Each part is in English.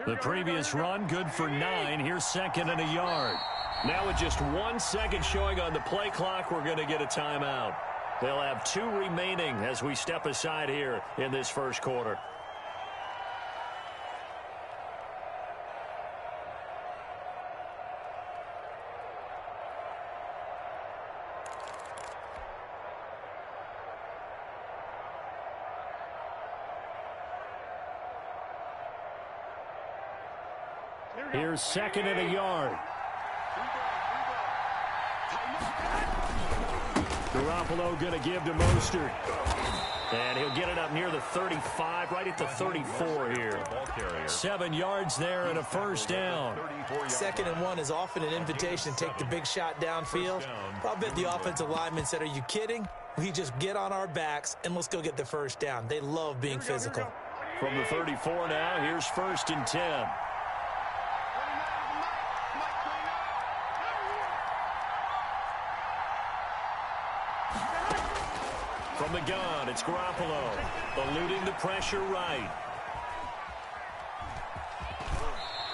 The previous run, good for 9. Here's second and a yard. Now with just 1 second showing on the play clock, we're going to get a timeout. They'll have 2 remaining as we step aside here in this first quarter. Here's second and a yard. Garoppolo going to give to Mostert. And he'll get it up near the 35, right at the 34 here. 7 yards there and a first down. 2nd and 1 is often an invitation to take the big shot downfield. I'll bet the offensive lineman said, are you kidding? We just get on our backs and let's go get the first down. They love being physical. From the 34 now, here's 1st and 10. From the gun, it's Garoppolo, eluding the pressure right.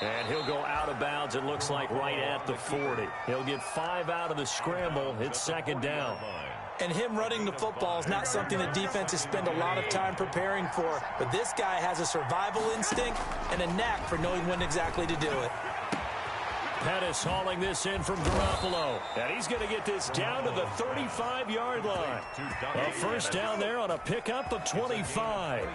And he'll go out of bounds, it looks like, right at the 40. He'll get 5 out of the scramble. It's 2nd down. And him running the football is not something the defenses spend a lot of time preparing for. But this guy has a survival instinct and a knack for knowing when exactly to do it. Pettis hauling this in from Garoppolo. And he's going to get this down to the 35-yard line. A first down there on a pickup of 25.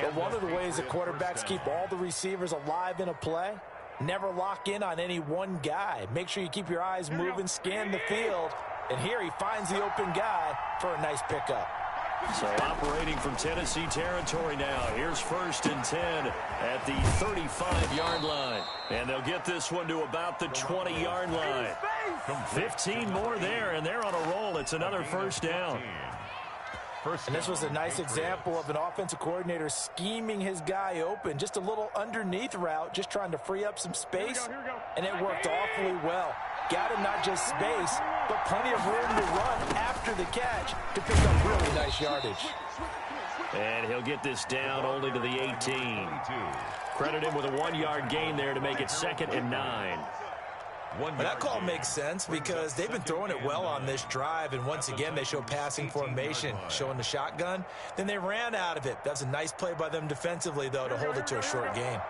But one of the ways that quarterbacks keep all the receivers alive in a play, never lock in on any one guy. Make sure you keep your eyes moving, scan the field. And here he finds the open guy for a nice pickup. So operating from Tennessee territory now. Here's 1st and 10 at the 35-yard line. And they'll get this one to about the 20-yard line. 15 more there, and they're on a roll. It's another first down. And this was a nice example of an offensive coordinator scheming his guy open. Just a little underneath route, just trying to free up some space. And it worked awfully well. Got him not just space, but plenty of room to run after the catch to pick up really nice yardage. And he'll get this down only to the 18. Credit him with a 1-yard gain there to make it 2nd and 9. Well, that call makes sense because they've been throwing it well on this drive, and once again they show passing formation, showing the shotgun. Then they ran out of it. That's a nice play by them defensively, though, to hold it to a short gain.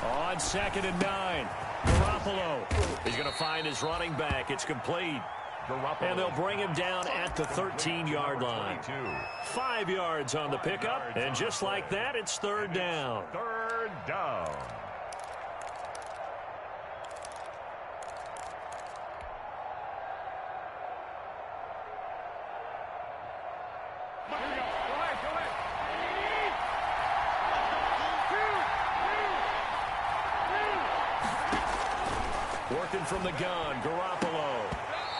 On 2nd and 9, Garoppolo. He's going to find his running back. It's complete. And they'll bring him down at the 13-yard line. 5 yards on the pickup, and just like that, it's 3rd down. 3rd down. Working from the gun, Garoppolo.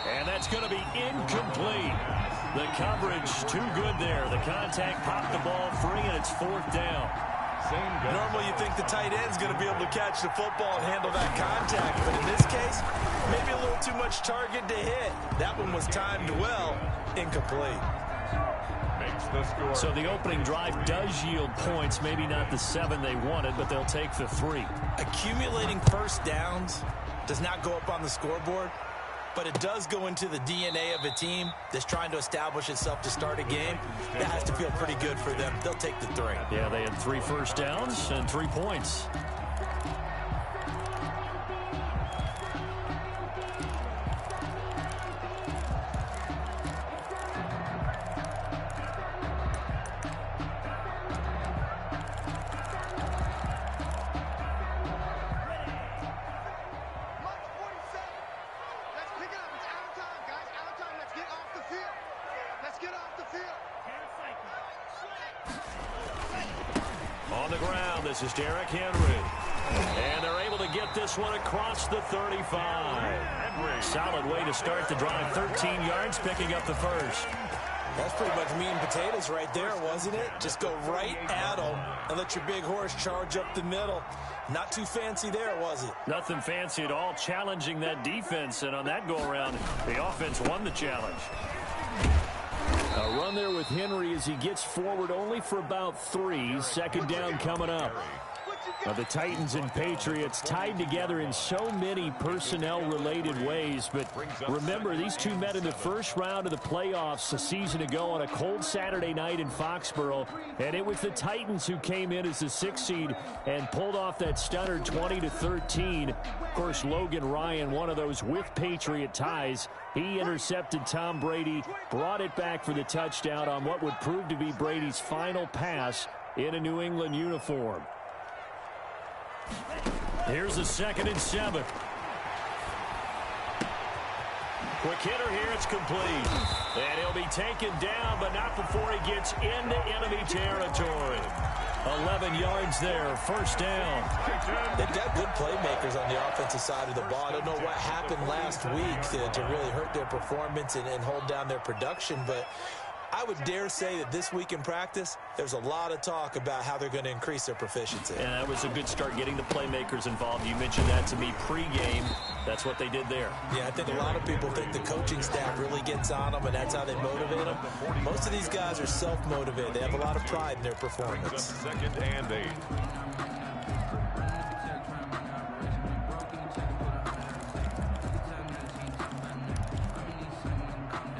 And that's going to be incomplete. The coverage too good there. The contact popped the ball free, and it's 4th down. Normally you think the tight end's going to be able to catch the football and handle that contact. But in this case, maybe a little too much target to hit. That one was timed well. Incomplete. So the opening drive does yield points. Maybe not the 7 they wanted, but they'll take the 3. Accumulating first downs does not go up on the scoreboard, but it does go into the DNA of a team that's trying to establish itself to start a game. That has to feel pretty good for them. They'll take the 3. Yeah, they had 3 first downs and 3 points. On the ground, this is Derrick Henry. And they're able to get this one across the 35. Solid way to start the drive. 13 yards, picking up the first. That's pretty much meat and potatoes right there, wasn't it? Just go right at them and let your big horse charge up the middle. Not too fancy there, was it? Nothing fancy at all, challenging that defense. And on that go-around, the offense won the challenge. A run there with Henry as he gets forward only for about 3. Second down coming up. The Titans and Patriots tied together in so many personnel-related ways. But remember, these two met in the first round of the playoffs a season ago on a cold Saturday night in Foxborough. And it was the Titans who came in as the 6th seed and pulled off that stunner 20-13. Of course, Logan Ryan, one of those with Patriot ties. He intercepted Tom Brady, brought it back for the touchdown on what would prove to be Brady's final pass in a New England uniform. Here's a 2nd and 7. Quick hitter here, it's complete. And he'll be taken down, but not before he gets into enemy territory. 11 yards there, first down. They've got good playmakers on the offensive side of the ball. I don't know what happened last week to really hurt their performance and hold down their production, but I would dare say that this week in practice, there's a lot of talk about how they're going to increase their proficiency. And that was a good start, getting the playmakers involved. You mentioned that to me pregame. That's what they did there. Yeah, I think a lot of people think the coaching staff really gets on them, and that's how they motivate them. Most of these guys are self-motivated. They have a lot of pride in their performance. 2nd and 8.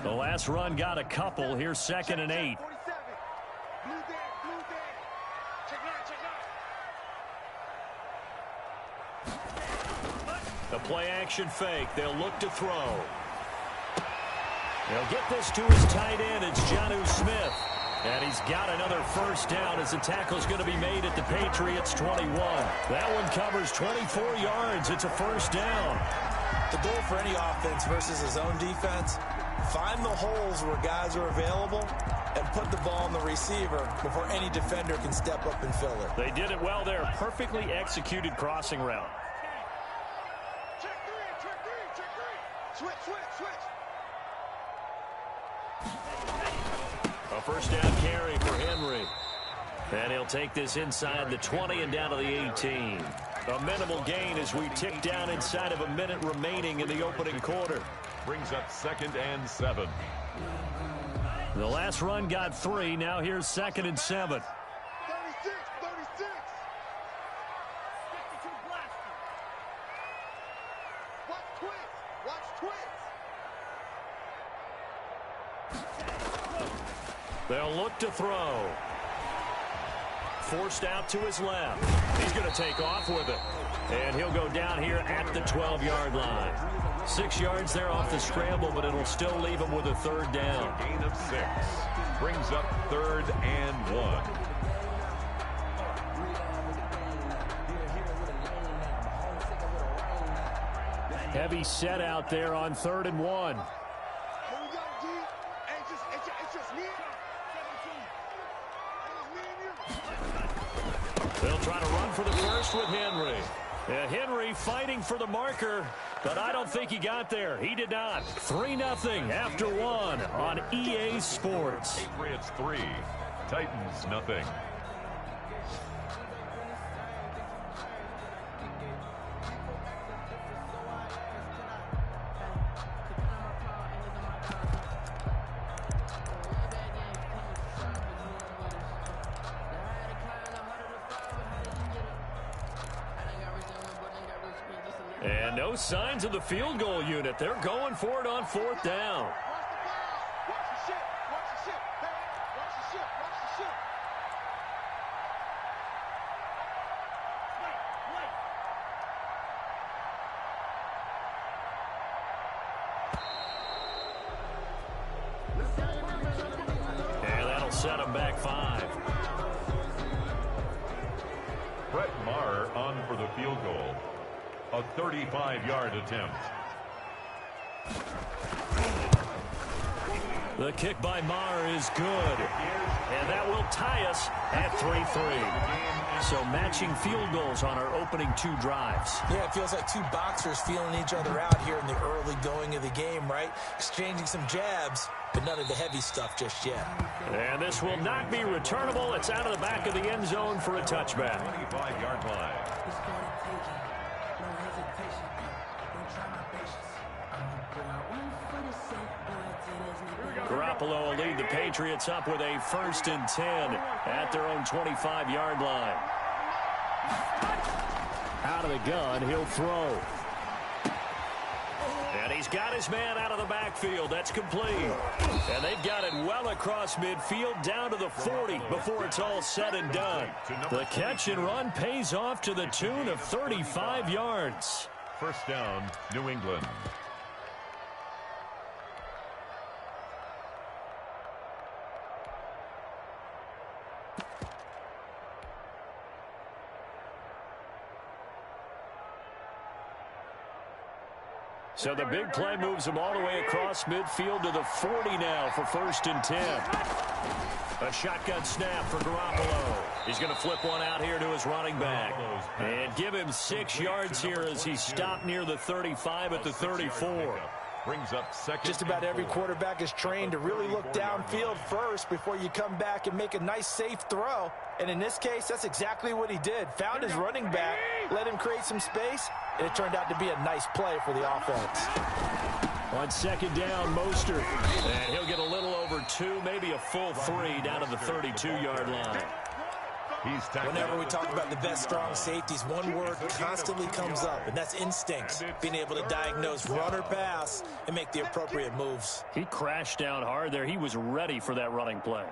The last run got a couple. Here's 2nd and 8. The play-action fake. They'll look to throw. They'll get this to his tight end. It's Jonnu Smith. And he's got another first down as the tackle's going to be made at the Patriots' 21. That one covers 24 yards. It's a first down. The goal for any offense versus his own defense, find the holes where guys are available and put the ball on the receiver before any defender can step up and fill it. They did it well there. Perfectly executed crossing route. Check three. Switch. A first down carry for Henry. And he'll take this inside the 20 and down to the 18. A minimal gain as we tick down inside of a minute remaining in the opening quarter. Brings up 2nd and 7. The last run got 3. Now here's 2nd and 7. 36. Watch twist. They'll look to throw. Forced out to his left. He's going to take off with it. And he'll go down here at the 12-yard line. 6 yards there off the scramble, but it'll still leave him with a 3rd down. Gain of 6. Brings up 3rd and 1. Heavy set out there on 3rd and 1. Here we go, D. It's just me. They'll try to run for the first with Henry. And Henry fighting for the marker, but I don't think he got there. He did not. 3-0 after 1 on EA Sports. Patriots 3, Titans nothing. And no signs of the field goal unit. They're going for it on 4th down. Watch the ship. Hey, watch the ship. And that'll set them back 5. Brett Maher on for the field goal. A 35-yard attempt. The kick by Maher is good. And that will tie us at 3-3. So matching field goals on our opening 2 drives. Yeah, it feels like 2 boxers feeling each other out here in the early going of the game, right? Exchanging some jabs, but none of the heavy stuff just yet. And this will not be returnable. It's out of the back of the end zone for a touchback. 25-yard line. Garoppolo will lead the Patriots up with a 1st and 10 at their own 25-yard line. Out of the gun, he'll throw. And he's got his man out of the backfield. That's complete. And they've got it well across midfield down to the 40 before it's all said and done. The catch and run pays off to the tune of 35 yards. First down, New England. So the big play moves him all the way across midfield to the 40 now for 1st and 10. A shotgun snap for Garoppolo. He's going to flip one out here to his running back. And give him 6 yards here as he stopped near the 35 at the 34. Brings up second. Just about every quarterback is trained to really look downfield first before you come back and make a nice, safe throw. And in this case, that's exactly what he did. Found his running back, let him create some space, and it turned out to be a nice play for the offense. On 2nd down, Mostert. And he'll get a little over 2, maybe a full 3 down to the 32-yard line. Whenever we talk about the best strong safeties, one word constantly comes up, and that's instincts. Being able to diagnose run or pass and make the appropriate moves. He crashed down hard there. He was ready for that running play.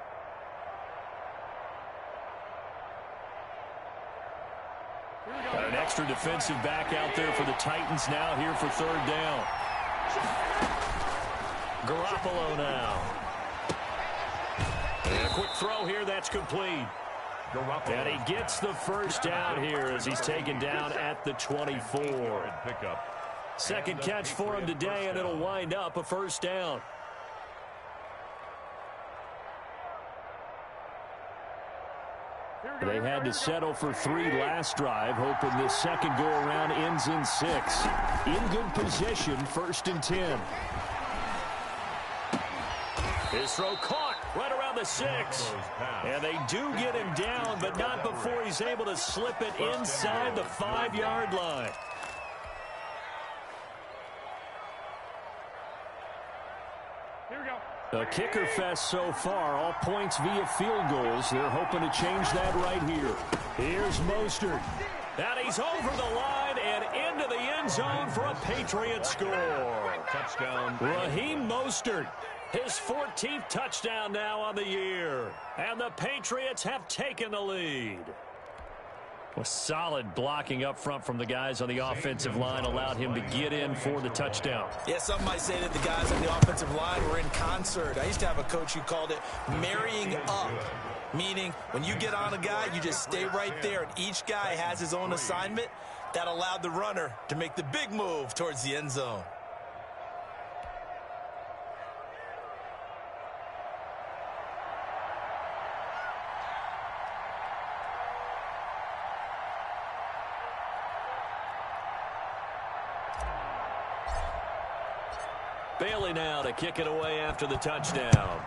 Got an extra defensive back out there for the Titans now here for 3rd down. Garoppolo now. And a quick throw here, that's complete. And he gets the 1st down here as he's taken down at the 24. Second catch for him today, and it'll wind up a 1st down. They had to settle for 3 last drive, hoping this second go-around ends in 6. In good position, 1st and 10. His throw caught right around the 6. And they do get him down, but not before he's able to slip it inside the 5-yard line. Here we go. A kicker fest so far, all points via field goals. They're hoping to change that right here. Here's Mostert. And he's over the line and into the end zone for a Patriot score. Touchdown. Raheem Mostert. His 14th touchdown now on the year. And the Patriots have taken the lead. Well, solid blocking up front from the guys on the offensive line allowed him to get in for the touchdown. Yeah, some might say that the guys on the offensive line were in concert. I used to have a coach who called it marrying up, meaning when you get on a guy, you just stay right there, and each guy has his own assignment. That allowed the runner to make the big move towards the end zone. Bailey now to kick it away after the touchdown.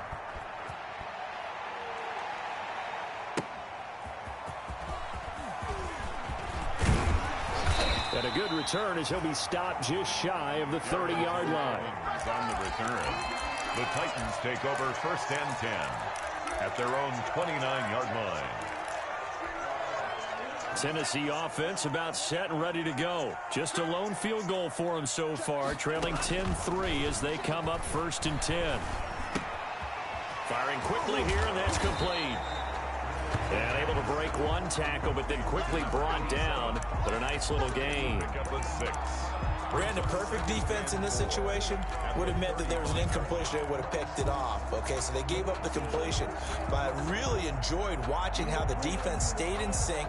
And a good return as he'll be stopped just shy of the 30-yard line. On the return, the Titans take over 1st and 10 at their own 29-yard line. Tennessee offense about set and ready to go. Just a lone field goal for them so far, trailing 10-3 as they come up 1st and 10. Firing quickly here, and that's complete. And able to break one tackle, but then quickly brought down. But a nice little gain. Pick up a 6. Brandon, perfect defense in this situation would have meant that there was an incompletion. They would have picked it off. Okay, so they gave up the completion. But I really enjoyed watching how the defense stayed in sync,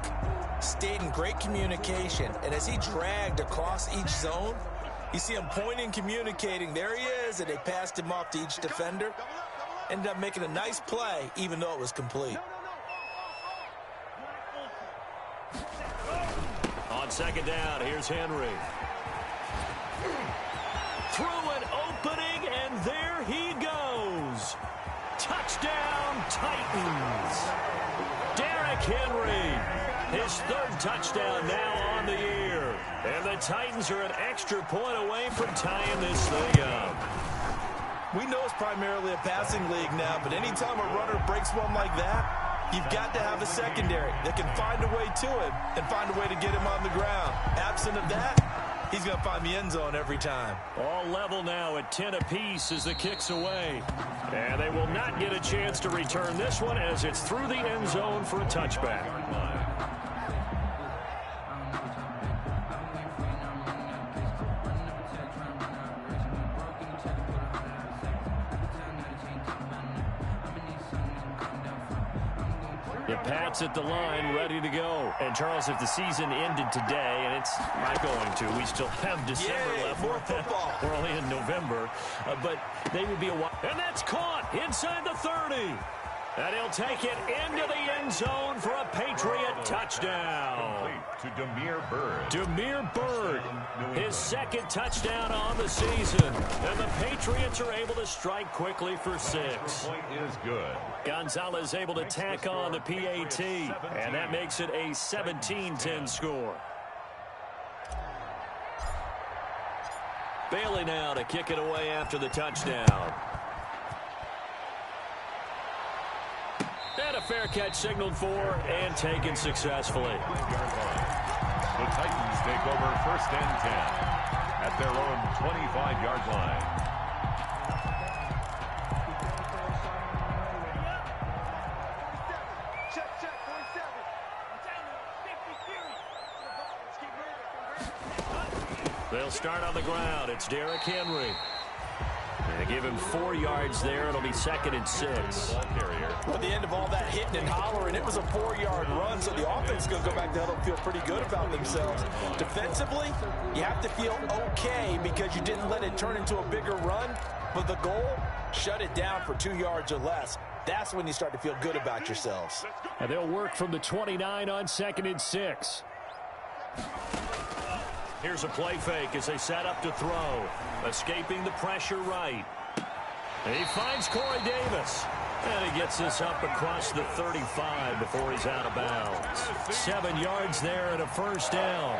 stayed in great communication, and as he dragged across each zone, you see him pointing, communicating. There he is, and they passed him off to each defender. Ended up making a nice play, even though it was complete. On 2nd down, here's Henry. Through an opening, and there he goes. Touchdown, Titans. Derrick Henry. His his third touchdown now on the year. And the Titans are an extra point away from tying this thing up. We know it's primarily a passing league now, but anytime a runner breaks one like that, you've got to have a secondary that can find a way to him and find a way to get him on the ground. Absent of that, he's going to find the end zone every time. All level now at 10 apiece as the kick's away. And they will not get a chance to return this one as it's through the end zone for a touchback. The Pats at the line, ready to go. And, Charles, if the season ended today, and it's not going to, we still have December left. More football. We're only in November. But they would be a while. And that's caught inside the 30. And he'll take it into the end zone for a Patriot touchdown. To Damiere Byrd. Damiere Byrd, his second touchdown on the season. And the Patriots are able to strike quickly for 6. Point is good. Gonzalez able to tack on the PAT, and that makes it a 17-10 score. Bailey now to kick it away after the touchdown. And a fair catch signaled for and taken successfully. The Titans take over 1st and 10 at their own 25-yard line. They'll start on the ground. It's Derrick Henry. They give him 4 yards there. It'll be 2nd and 6. Well, at the end of all that hitting and hollering, it was a 4-yard run, so the offense is going to go back to huddle and feel pretty good about themselves. Defensively, you have to feel okay because you didn't let it turn into a bigger run, but the goal, shut it down for 2 yards or less. That's when you start to feel good about yourselves. And they'll work from the 29 on 2nd and 6. Here's a play fake as they set up to throw. Escaping the pressure right. And he finds Corey Davis. And he gets this up across the 35 before he's out of bounds. 7 yards there and a first down.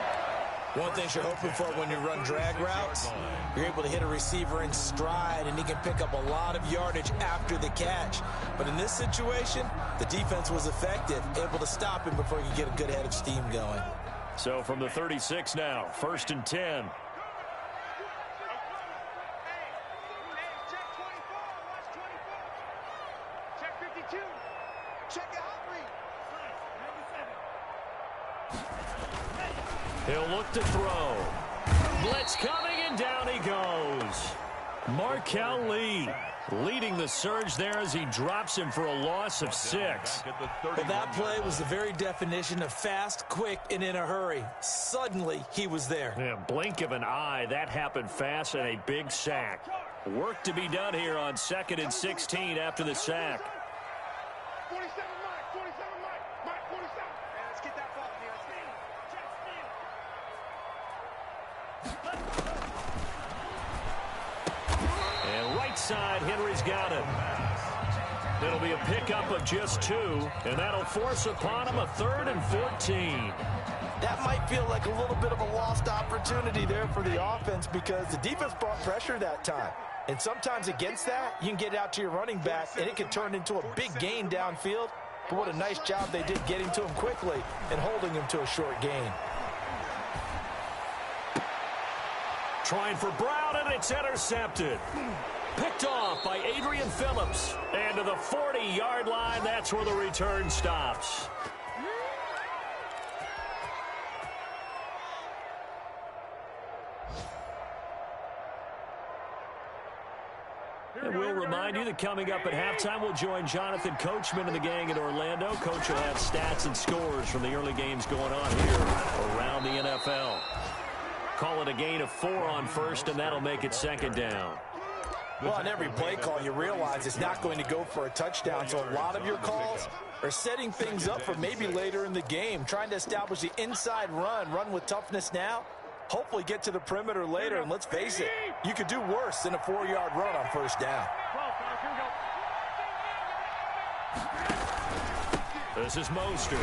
One thing you're hoping for when you run drag routes, you're able to hit a receiver in stride, and he can pick up a lot of yardage after the catch. But in this situation, the defense was effective, able to stop him before he could get a good head of steam going. So from the 36 now, 1st and 10. He'll look to throw. Blitz coming, and down he goes. Markel Lee leading the surge there as he drops him for a loss of 6. Well, that play was the very definition of fast, quick, and in a hurry. Suddenly, he was there. Yeah, blink of an eye, that happened fast, and a big sack. Work to be done here on 2nd and 16 after the sack. 47 Mike, 47 Mike, 47. Man, let's get that ball here. And right side, Henry's got it. It'll be a pickup of just 2, and that'll force upon him a 3rd and 14. That might feel like a little bit of a lost opportunity there for the offense because the defense brought pressure that time. And sometimes against that, you can get out to your running back, and it can turn into a big gain downfield. But what a nice job they did getting to him quickly and holding him to a short gain. Trying for Brown, and it's intercepted. Picked off by Adrian Phillips. And to the 40-yard line, that's where the return stops. And we'll remind you that coming up at halftime, we'll join Jonathan Coachman and the gang in Orlando. Coach will have stats and scores from the early games going on here around the NFL. Call it a gain of 4 on 1st, and that'll make it 2nd down. Well, on every play call, you realize it's not going to go for a touchdown, so a lot of your calls are setting things up for maybe later in the game, trying to establish the inside run with toughness now, hopefully get to the perimeter later, and let's face it, you could do worse than a 4-yard run on 1st down. This is Mostert.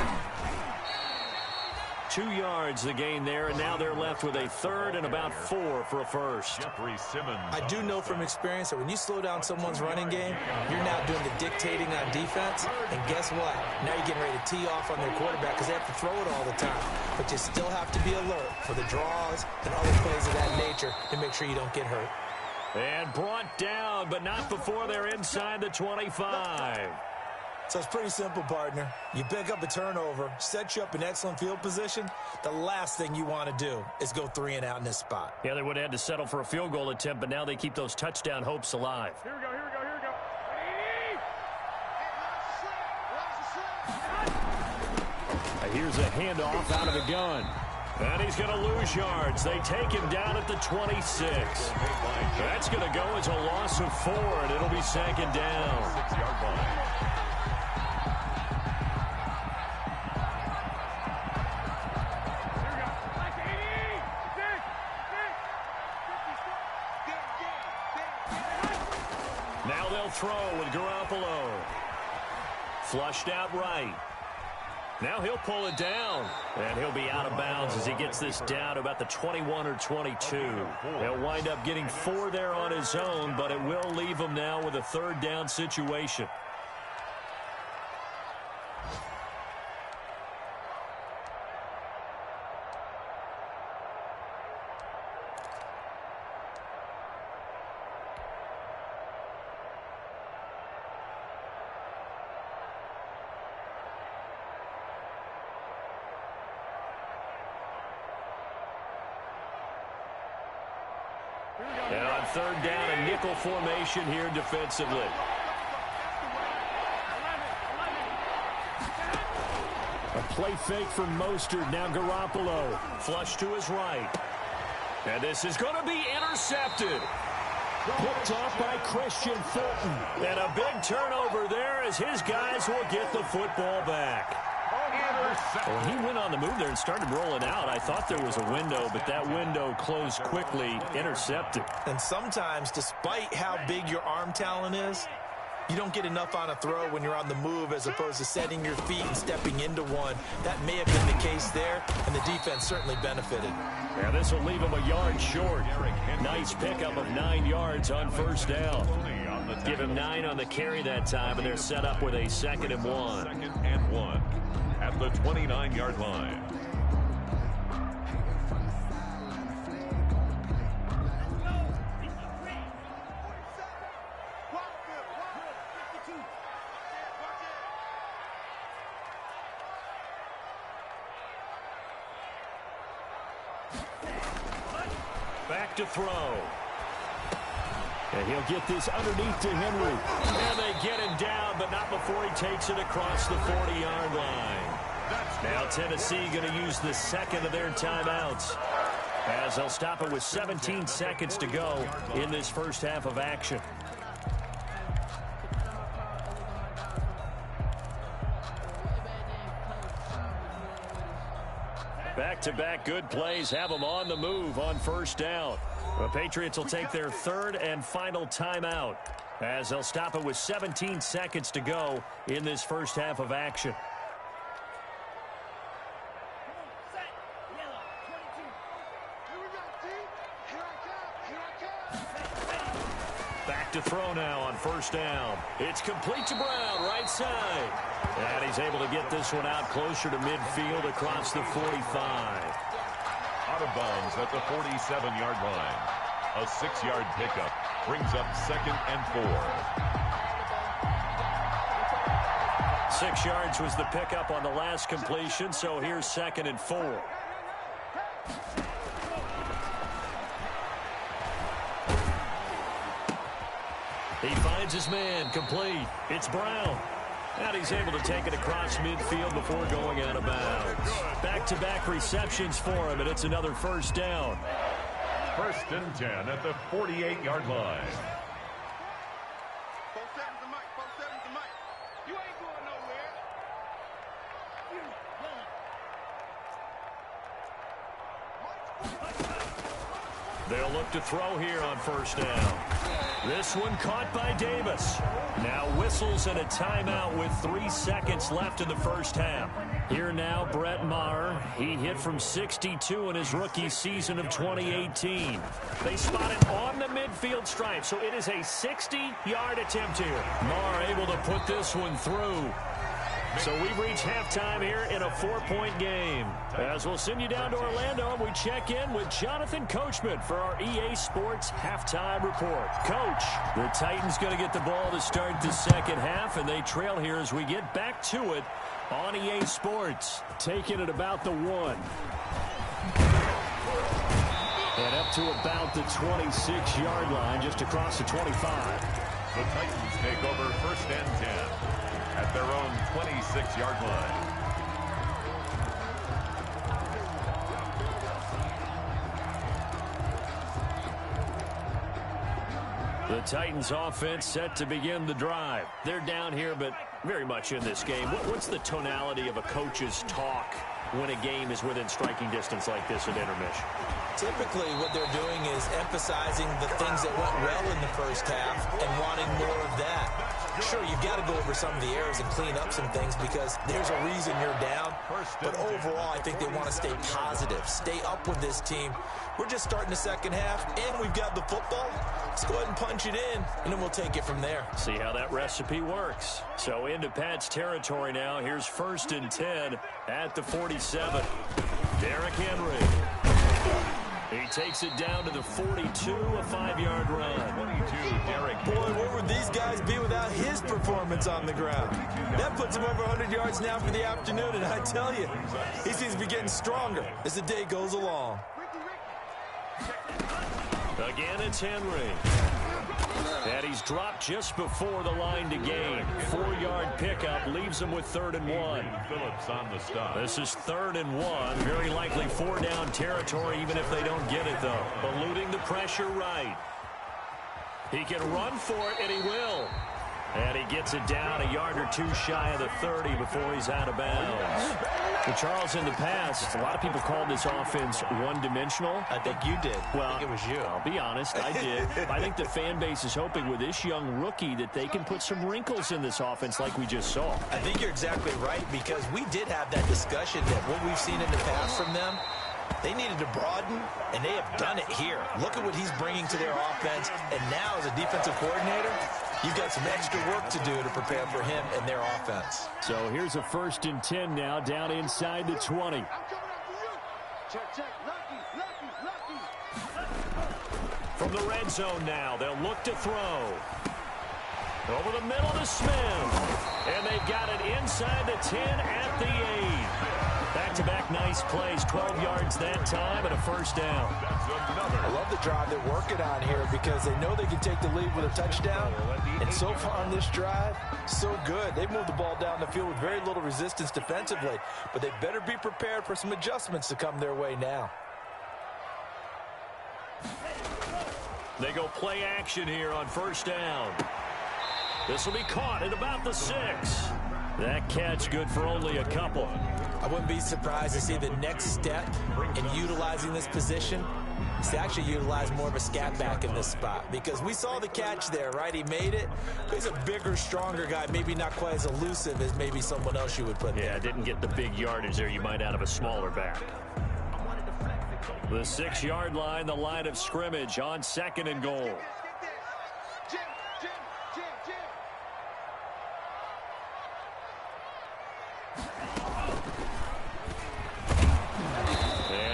2 yards the gain there, and now they're left with a third and about 4 for a first. Jeffrey Simmons. I do know from experience that when you slow down someone's running game, you're now doing the dictating on defense, and guess what? Now you're getting ready to tee off on their quarterback because they have to throw it all the time. But you still have to be alert for the draws and other plays of that nature to make sure you don't get hurt. And brought down, but not before they're inside the 25. So it's pretty simple, partner. You pick up a turnover, set you up in excellent field position. The last thing you want to do is go 3 and out in this spot. Yeah, they would have had to settle for a field goal attempt, but now they keep those touchdown hopes alive. Here we go, here we go, here we go. Here's a handoff out of the gun. And he's going to lose yards. They take him down at the 26. That's going to go as a loss of 4, and it'll be second down. 6-yard line. Now they'll throw with Garoppolo. Flushed out right. Now he'll pull it down, and he'll be out of bounds as he gets this down to about the 21 or 22. He'll wind up getting 4 there on his own, but it will leave him now with a third down situation. And on third down, a nickel formation here defensively. A play fake from Mostert. Now Garoppolo. Flush to his right. And this is going to be intercepted. Picked off by Christian Fulton. And a big turnover there as his guys will get the football back. Well, he went on the move there and started rolling out. I thought there was a window, but that window closed quickly, intercepted. And sometimes, despite how big your arm talent is, you don't get enough on a throw when you're on the move as opposed to setting your feet and stepping into one. That may have been the case there, and the defense certainly benefited. Yeah, this will leave him a yard short. Nice pickup of 9 yards on first down. Give him 9 on the carry that time, and they're set up with a 2nd and 1. 2nd and 1 at the 29-yard line. Back to throw. And he'll get this underneath to Henry. And they get him down, but not before he takes it across the 40-yard line. Now Tennessee going to use the second of their timeouts, as they'll stop it with 17 seconds to go in this first half of action. Back-to-back good plays have them on the move on first down. The Patriots will take their third and final timeout, as they'll stop it with 17 seconds to go in this first half of action. Back to throw now on first down. It's complete to Brown, right side. And he's able to get this one out closer to midfield across the 45. Out of bounds at the 47-yard line. A 6-yard pickup brings up 2nd and 4. 6 yards was the pickup on the last completion, so here's 2nd and 4. He finds his man, complete. It's Brown. And he's able to take it across midfield before going out of bounds. Back-to-back receptions for him, and it's another first down. 1st and 10 at the 48-yard line. 4-7's the mic, 4-7's the mic. You ain't going nowhere. They'll look to throw here on first down. This one caught by Davis. Now whistles and a timeout with 3 seconds left in the first half. Here now, Brett Maher. He hit from 62 in his rookie season of 2018. They spot it on the midfield stripe, so it is a 60-yard attempt here. Maher able to put this one through. So we've reached halftime here in a 4-point game. As we'll send you down to Orlando, and we check in with Jonathan Coachman for our EA Sports Halftime Report. Coach, the Titans going to get the ball to start the second half, and they trail here as we get back to it on EA Sports. Taking it about the 1. And up to about the 26-yard line, just across the 25. The Titans take over first and 10 at their own 26-yard line. The Titans offense set to begin the drive. They're down here, but very much in this game. What's the tonality of a coach's talk when a game is within striking distance like this at intermission? Typically, what they're doing is emphasizing the things that went well in the first half and wanting more of that. Sure, you've got to go over some of the errors and clean up some things because there's a reason you're down. But overall, I think they want to stay positive, stay up with this team. We're just starting the second half, and we've got the football. Let's go ahead and punch it in, and then we'll take it from there. See how that recipe works. So into Pat's territory now. Here's first and 10 at the 47. Derrick Henry. He takes it down to the 42, a 5-yard run. 22, Derrick. Boy, where would these guys be without his performance on the ground? That puts him over 100 yards now for the afternoon, and I tell you, he seems to be getting stronger as the day goes along. Again, it's Henry. And he's dropped just before the line to gain. 4-yard pickup leaves him with 3rd and 1. Phillips on the stop. This is 3rd and 1. Very likely 4-down territory, even if they don't get it, though. Eluding the pressure right. He can run for it, and he will. And he gets it down a yard or two shy of the 30 before he's out of bounds. But Charles, in the past, a lot of people called this offense one-dimensional. I think you did. Well, I think it was you. I'll be honest, I did. I think the fan base is hoping with this young rookie that they can put some wrinkles in this offense like we just saw. I think you're exactly right because we did have that discussion that what we've seen in the past from them, they needed to broaden, and they have done it here. Look at what he's bringing to their offense, and now as a defensive coordinator, you've got some extra work to do to prepare for him and their offense. So here's a 1st and 10 now, down inside the 20. From the red zone now, they'll look to throw. Over the middle to Smith. And they've got it inside the 10 at the 8. Back-to-back nice plays, 12 yards that time and a 1st down. I love the drive they're working on here because they know they can take the lead with a touchdown. And so far on this drive, so good. They've moved the ball down the field with very little resistance defensively. But they better be prepared for some adjustments to come their way now. They go play action here on 1st down. This will be caught at about the 6. That catch good for only a couple. I wouldn't be surprised to see the next step in utilizing this position is to actually utilize more of a scat back in this spot because we saw the catch there, right? He made it. He's a bigger, stronger guy, maybe not quite as elusive as maybe someone else you would put there. Yeah, didn't get the big yardage there you might out of a smaller back. The 6-yard line, the line of scrimmage on 2nd and goal.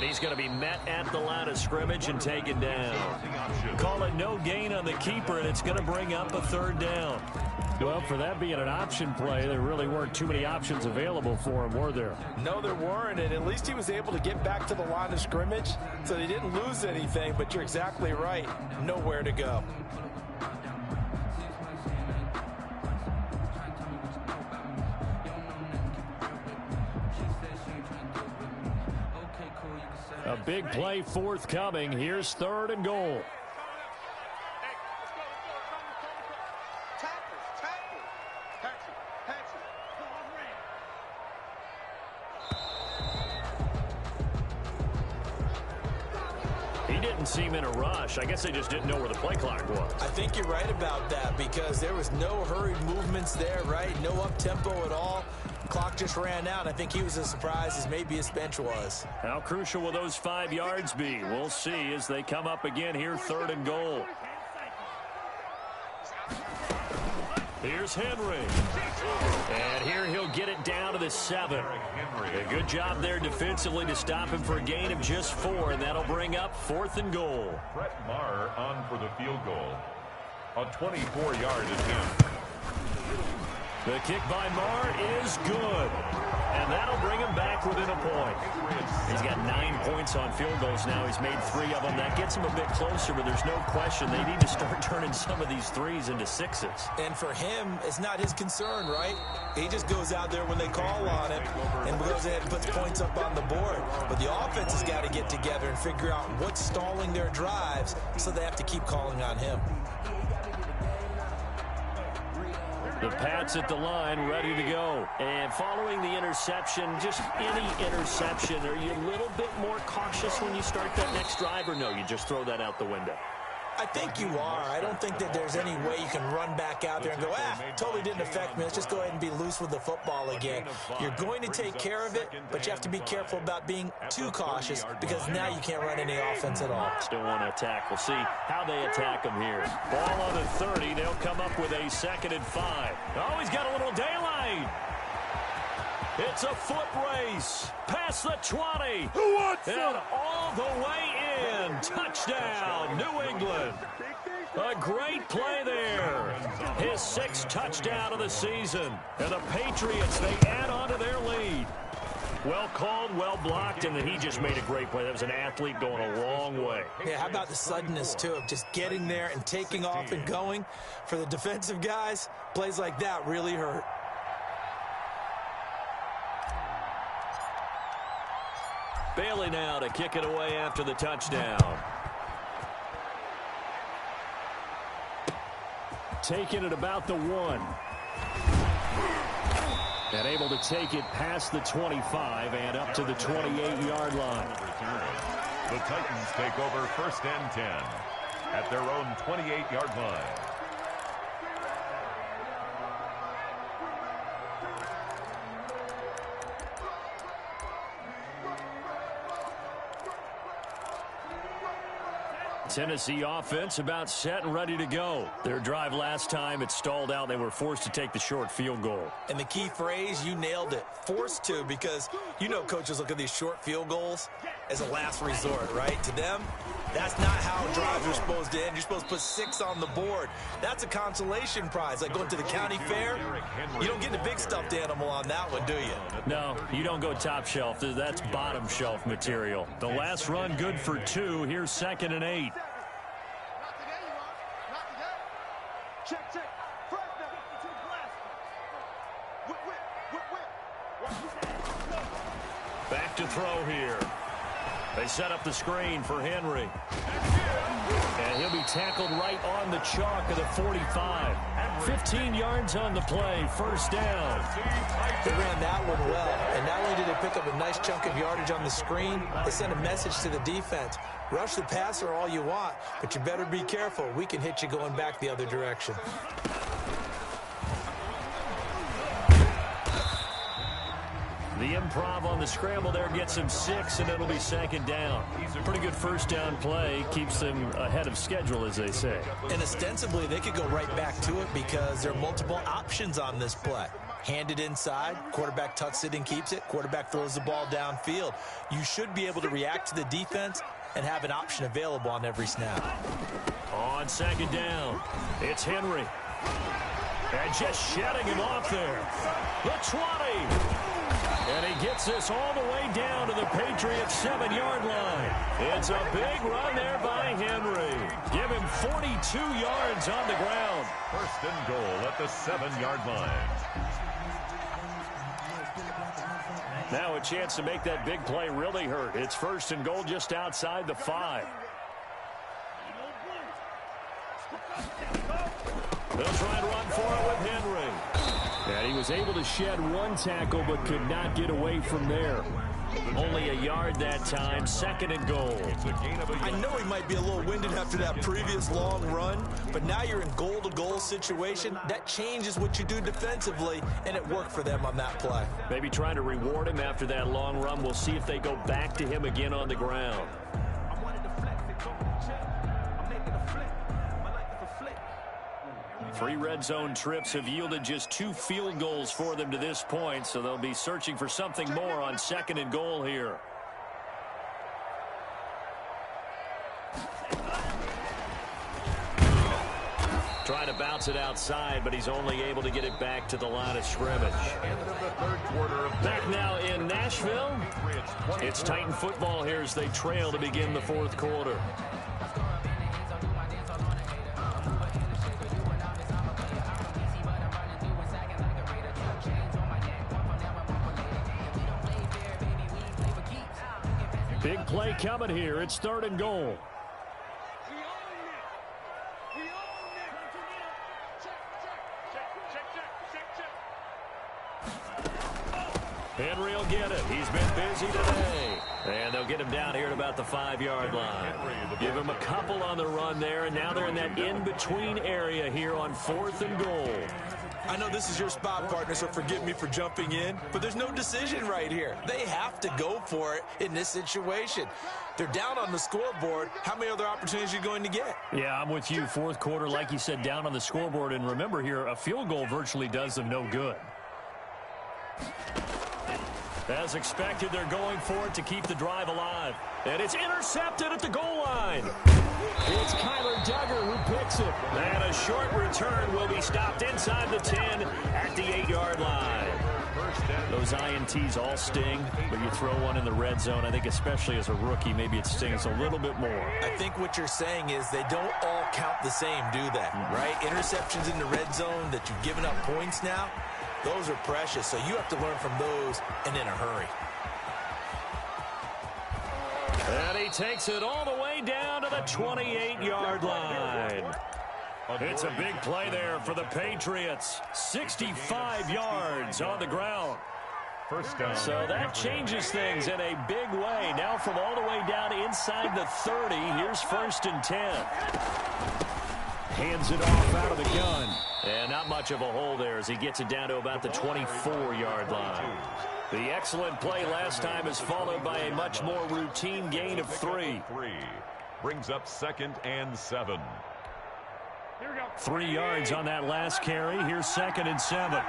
He's going to be met at the line of scrimmage and taken down. Call it no gain on the keeper, and it's going to bring up a 3rd down. Well, for that being an option play, there really weren't too many options available for him, were there? No, there weren't, and at least he was able to get back to the line of scrimmage, so they didn't lose anything, but you're exactly right. Nowhere to go. A big play forthcoming. Here's 3rd and goal. He didn't seem in a rush. I guess they just didn't know where the play clock was. I think you're right about that because there was no hurried movements there, right? No up-tempo at all. Clock just ran out. I think he was as surprised as maybe his bench was. How crucial will those 5 yards be? We'll see as they come up again here, 3rd and goal. Here's Henry. And here he'll get it down to the 7. A good job there defensively to stop him for a gain of just 4, and that'll bring up 4th and goal. Brett Maher on for the field goal. A 24-yard attempt. The kick by Maher is good. And that'll bring him back within a point. He's got 9 points on field goals now. He's made 3 of them. That gets him a bit closer, but there's no question they need to start turning some of these 3s into 6s. And for him, it's not his concern, right? He just goes out there when they call on him and goes ahead and puts points up on the board. But the offense has got to get together and figure out what's stalling their drives, so they have to keep calling on him. The Pats at the line, ready to go. And following the interception, just any interception, are you a little bit more cautious when you start that next drive, or no, you just throw that out the window? I think you are. I don't think that there's any way you can run back out there and go, totally didn't affect me. Let's just go ahead and be loose with the football again. You're going to take care of it, but you have to be careful about being too cautious because now you can't run any offense at all. Still want to attack. We'll see how they attack them here. Ball on the 30. They'll come up with a 2nd and 5. Oh, he's got a little daylight. It's a foot race. Past the 20. Who wants and all the way in. Touchdown, New England. A great play there. His 6th touchdown of the season. And the Patriots, they add on to their lead. Well called, well blocked, and then he just made a great play. That was an athlete going a long way. Yeah, how about the suddenness, too, of just getting there and taking off and going? For the defensive guys, plays like that really hurt. Bailey now to kick it away after the touchdown. Taking it about the 1. And able to take it past the 25 and up to the 28-yard line. The Titans take over 1st and 10 at their own 28-yard line. Tennessee offense about set and ready to go. Their drive last time, it stalled out. They were forced to take the short field goal. And the key phrase, you nailed it, forced to, because you know coaches look at these short field goals as a last resort, right? To them, that's not how drives are supposed to end. You're supposed to put 6 on the board. That's a consolation prize. Like going to the county fair, you don't get the big stuffed animal on that one, do you? No, you don't go top shelf. That's bottom shelf material. The last run good for 2. Here's 2nd and 8. Back to throw here. They set up the screen for Henry. And he'll be tackled right on the chalk of the 45. 15 yards on the play, 1st down. They ran that one well. And not only did they pick up a nice chunk of yardage on the screen, they sent a message to the defense. Rush the passer all you want, but you better be careful. We can hit you going back the other direction. The improv on the scramble there gets him 6, and it'll be 2nd down. Pretty good 1st down play. Keeps them ahead of schedule, as they say. And ostensibly, they could go right back to it because there are multiple options on this play. Hand it inside, quarterback tucks it and keeps it, quarterback throws the ball downfield. You should be able to react to the defense and have an option available on every snap. On 2nd down, it's Henry. And just shedding him off there. The 20. And he gets this all the way down to the Patriots' 7-yard line. It's a big run there by Henry. Give him 42 yards on the ground. 1st and goal at the 7-yard line. Now a chance to make that big play really hurt. It's 1st and goal just outside the 5. They'll try and run for it with Henry. And he was able to shed 1 tackle but could not get away from there. Only a yard that time, 2nd and goal. I know he might be a little winded after that previous long run, but now you're in goal-to-goal situation. That changes what you do defensively, and it worked for them on that play. Maybe trying to reward him after that long run. We'll see if they go back to him again on the ground. 3 red zone trips have yielded just 2 field goals for them to this point, so they'll be searching for something more on 2nd and goal here. Trying to bounce it outside, but he's only able to get it back to the line of scrimmage. Back now in Nashville. It's Titan football here as they trail to begin the 4th quarter. Big play coming here. It's 3rd and goal. Henry will get it. He's been busy today. And they'll get him down here at about the 5-yard line. Give him a couple on the run there, and now they're in that in-between area here on 4th and goal. I know this is your spot, partner, so forgive me for jumping in, but there's no decision right here. They have to go for it in this situation. They're down on the scoreboard. How many other opportunities are you going to get? Yeah, I'm with you. 4th quarter, like you said, down on the scoreboard. And remember here, a field goal virtually does them no good. As expected, they're going for it to keep the drive alive. And it's intercepted at the goal line. It's Kyler Duggar who picks it. And a short return will be stopped inside the 10 at the 8-yard line. Those INTs all sting, but you throw one in the red zone, I think especially as a rookie, maybe it stings a little bit more. I think what you're saying is they don't all count the same, do they? Right? Interceptions in the red zone that you've given up points now, those are precious, so you have to learn from those and in a hurry. And he takes it all the way down to the 28-yard line. It's a big play there for the Patriots. 65 yards on the ground. First down. So that changes things in a big way. Now from all the way down inside the 30, here's 1st and 10. Hands it off out of the gun. And not much of a hole there as he gets it down to about the 24-yard line. The excellent play last time is followed by a much more routine gain of 3. Brings up 2nd and 7. 3 yards on that last carry. Here's 2nd and 7.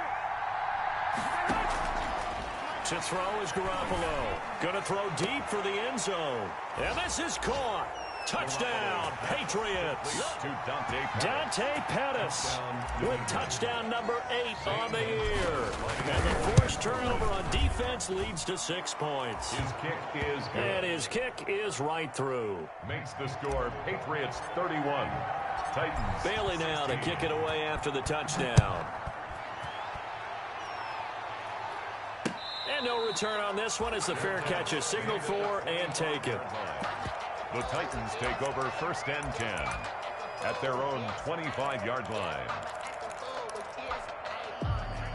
To throw is Garoppolo. Going to throw deep for the end zone. And this is caught. Touchdown, Patriots. Dante Pettis with touchdown number 8 on the year. And the forced turnover on defense leads to 6 points. His kick is good. And his kick is right through. Makes the score Patriots 31. Titans. Bailey now to kick it away after the touchdown. And no return on this one as the fair catch is signaled for and taken. The Titans take over 1st and 10 at their own 25-yard line.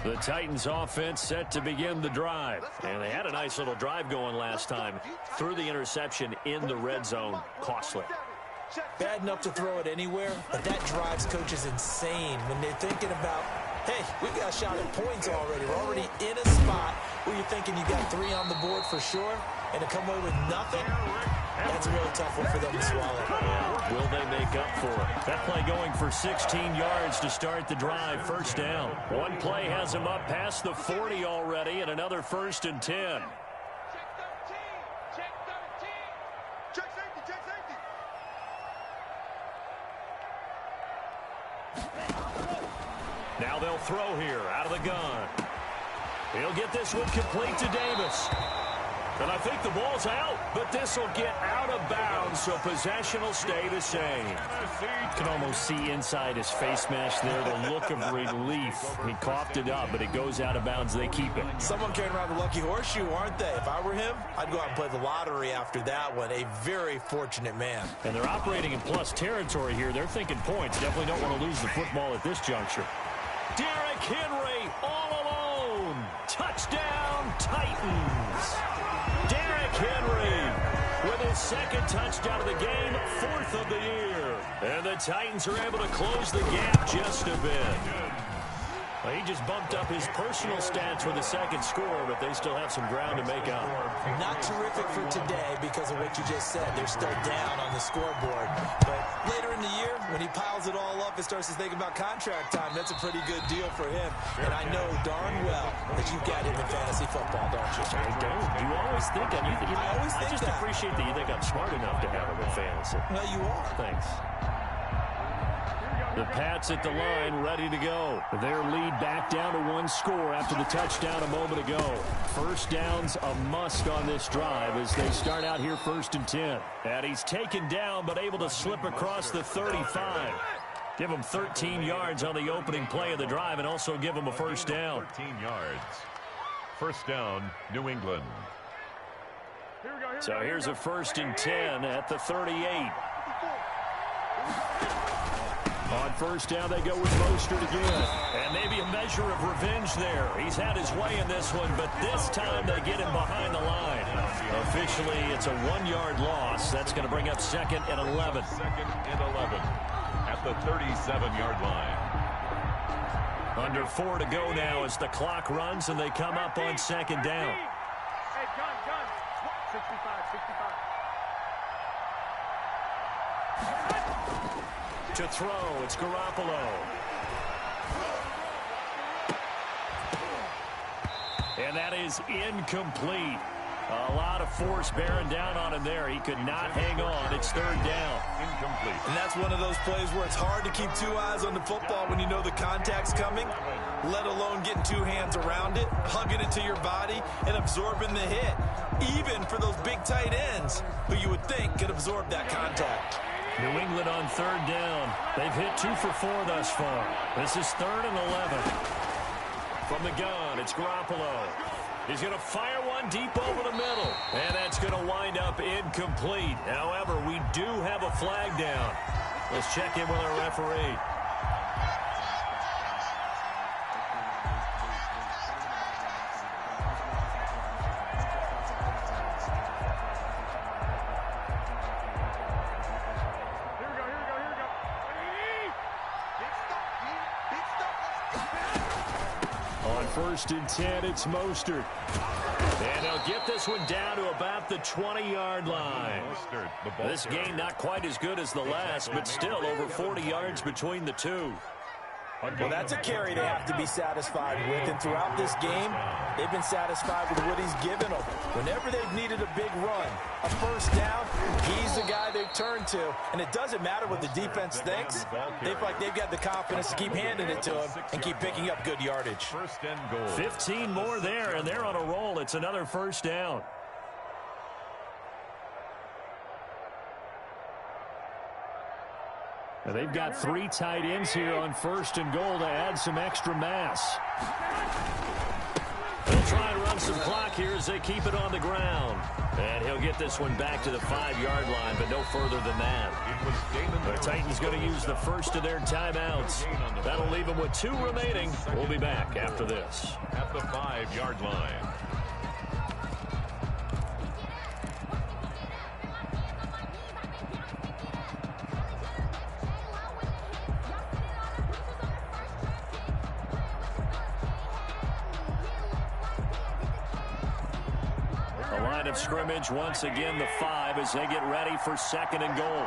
The Titans offense set to begin the drive. And they had a nice little drive going last time. Threw the interception in the red zone. Costly. Bad enough to throw it anywhere, but that drives coaches insane when they're thinking about, hey, we got a shot at points already. We're already in a spot where you're thinking you got 3 on the board for sure, and to come away with nothing, that's a really tough one for them to swallow. Will they make up for it? That play going for 16 yards to start the drive. 1st down. One play has him up past the 40 already, and another 1st and 10. Now they'll throw here out of the gun. He'll get this one complete to Davis. And I think the ball's out, but this will get out of bounds, so possession will stay the same. You can almost see inside his face mask there the look of relief. He coughed it up, but it goes out of bounds. They keep it. Someone carrying around the lucky horseshoe, aren't they? If I were him, I'd go out and play the lottery after that one. A very fortunate man. And they're operating in plus territory here. They're thinking points. Definitely don't want to lose the football at this juncture. Derrick Henry all alone. Touchdown, Titans. second touchdown of the game, 4th of the year. And the Titans are able to close the gap just a bit. Well, he just bumped up his personal stats with the second score, but they still have some ground to make up. Not terrific for today because of what you just said. They're still down on the scoreboard. But later in the year, when he piles it all up and starts to think about contract time, that's a pretty good deal for him. And I know darn well that you've got him in fantasy football, don't you? I don't. You always think that. I just appreciate that you think I'm smart enough to have him in fantasy. Well, you are. Thanks. The Pats at the line, ready to go. Their lead back down to 1 score after the touchdown a moment ago. First down's a must on this drive as they start out here 1st and 10. And he's taken down but able to slip across the 35. Give him 13 yards on the opening play of the drive and also give him a first down. 13 yards. First down, New England. So here's a 1st and 10 at the 38. On first down, they go with Mostert again. And maybe a measure of revenge there. He's had his way in this one, but this time they get him behind the line. Officially, it's a 1-yard loss. That's going to bring up 2nd and 11. 2nd and 11 at the 37-yard line. Under 4 to go now as the clock runs and they come up on 2nd down. Hey, gun. 65. To throw, it's Garoppolo. And that is incomplete. A lot of force bearing down on him there. He could not hang on. It's 3rd down. Incomplete. And that's one of those plays where it's hard to keep 2 eyes on the football when you know the contact's coming, let alone getting 2 hands around it, hugging it to your body, and absorbing the hit. Even for those big tight ends who you would think could absorb that contact. New England on 3rd down. They've hit 2 for 4 thus far. This is 3rd and 11. From the gun, it's Garoppolo. He's going to fire one deep over the middle. And that's going to wind up incomplete. However, we do have a flag down. Let's check in with our referee. On 1st and 10, it's Mostert. And they'll get this one down to about the 20-yard line. This game not quite as good as the last, but still over 40 yards between the two. Well, that's a carry they have to be satisfied with. And throughout this game, they've been satisfied with what he's given them. Whenever they've needed a big run, a first down, he's the guy they've turned to. And it doesn't matter what the defense thinks. They feel like they've got the confidence to keep handing it to him and keep picking up good yardage. 1st and goal. 15 more there, and they're on a roll. It's another first down. And they've got 3 tight ends here on 1st and goal to add some extra mass. They'll try and run some clock here as they keep it on the ground. And he'll get this one back to the 5-yard line, but no further than that. The Titans going to use the first of their timeouts. That'll leave them with 2 remaining. We'll be back after this. At the 5-yard line. Of scrimmage once again the 5 as they get ready for 2nd and goal.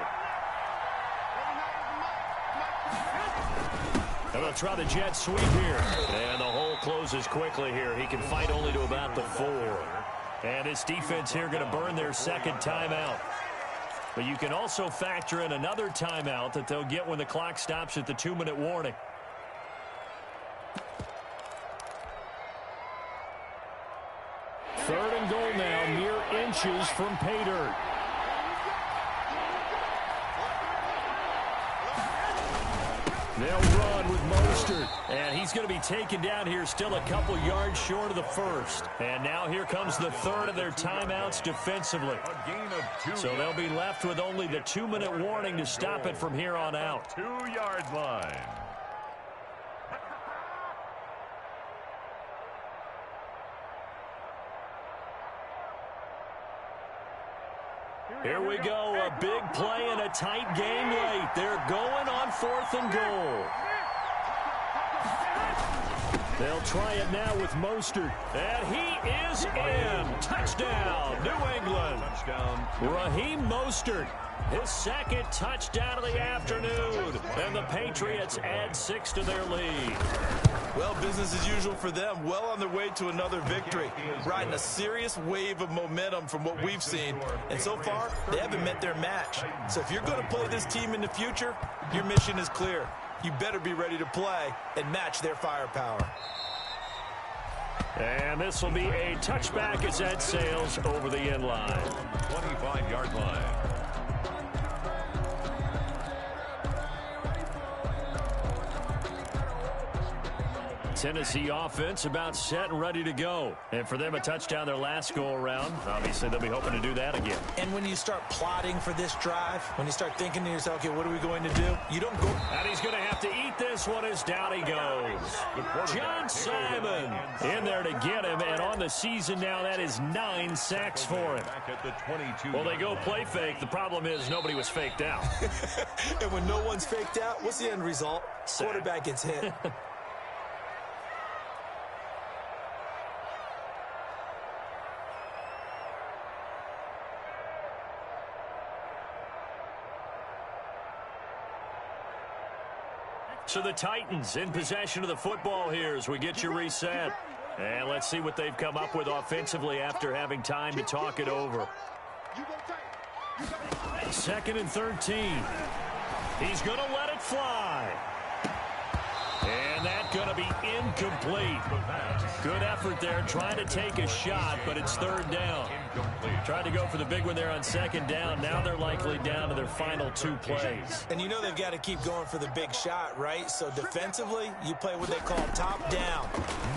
And they'll try the jet sweep here. And the hole closes quickly here. He can fight only to about the 4. And this defense here going to burn their 2nd timeout. But you can also factor in another timeout that they'll get when the clock stops at the 2-minute warning. Third and goal now, mere inches from pay dirt. They'll run with Mostert, and he's going to be taken down here still a couple yards short of the first. And now here comes the 3rd of their timeouts defensively. A gain of 2. So they'll be left with only the 2-minute warning to stop it from here on out. 2-yard line. Here we go, a big play and a tight game late. They're going on 4th and goal. They'll try it now with Mostert. And he is in. Touchdown, New England. Touchdown. Raheem Mostert, his 2nd touchdown of the afternoon. And the Patriots add 6 to their lead. Well, business as usual for them. Well on their way to another victory. Riding a serious wave of momentum from what we've seen. And so far, they haven't met their match. So if you're going to play this team in the future, your mission is clear. You better be ready to play and match their firepower. And this will be a touchback as Ed sails over the end line. 25-yard line. Tennessee offense about set and ready to go. And for them, a touchdown their last go-around. Obviously, they'll be hoping to do that again. And when you start plotting for this drive, when you start thinking to yourself, okay, what are we going to do? You don't go. And he's going to have to eat this one as down he goes. John Simon in there to get him. And on the season now, that is 9 sacks for him. Well, they go play fake. The problem is nobody was faked out. And when no one's faked out, what's the end result? Quarterback gets hit. So the Titans in possession of the football here as we get you reset. And let's see what they've come up with offensively after having time to talk it over. 2nd and 13. He's going to let it fly. And that's going to be incomplete. Good effort there trying to take a shot, but it's 3rd down. Tried to go for the big one there on 2nd down. Now they're likely down to their final 2 plays. And you know they've got to keep going for the big shot, right? So defensively, you play what they call top down.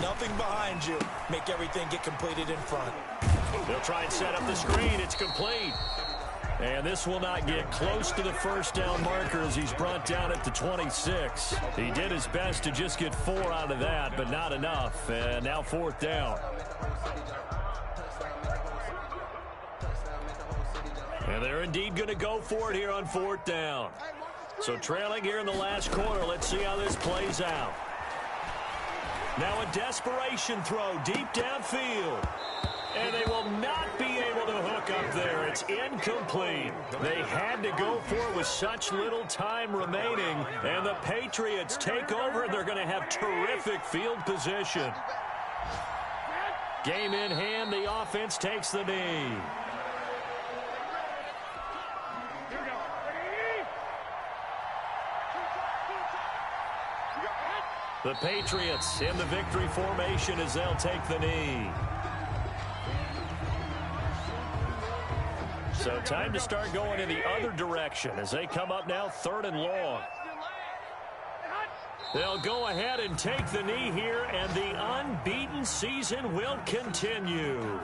Nothing behind you. Make everything get completed in front. They'll try and set up the screen. It's complete. And this will not get close to the 1st down marker as he's brought down at the 26. He did his best to just get 4 out of that, but not enough. And now 4th down. And they're indeed going to go for it here on 4th down. So trailing here in the last quarter. Let's see how this plays out. Now a desperation throw deep downfield. And they will not be able to hook up there. It's incomplete. They had to go for it with such little time remaining. And the Patriots take over. They're going to have terrific field position. Game in hand. The offense takes the knee. The Patriots in the victory formation as they'll take the knee. So time to start going in the other direction as they come up now 3rd and long. They'll go ahead and take the knee here, and the unbeaten season will continue.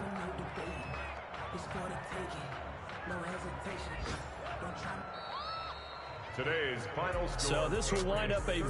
Today's final score. So this will wind up a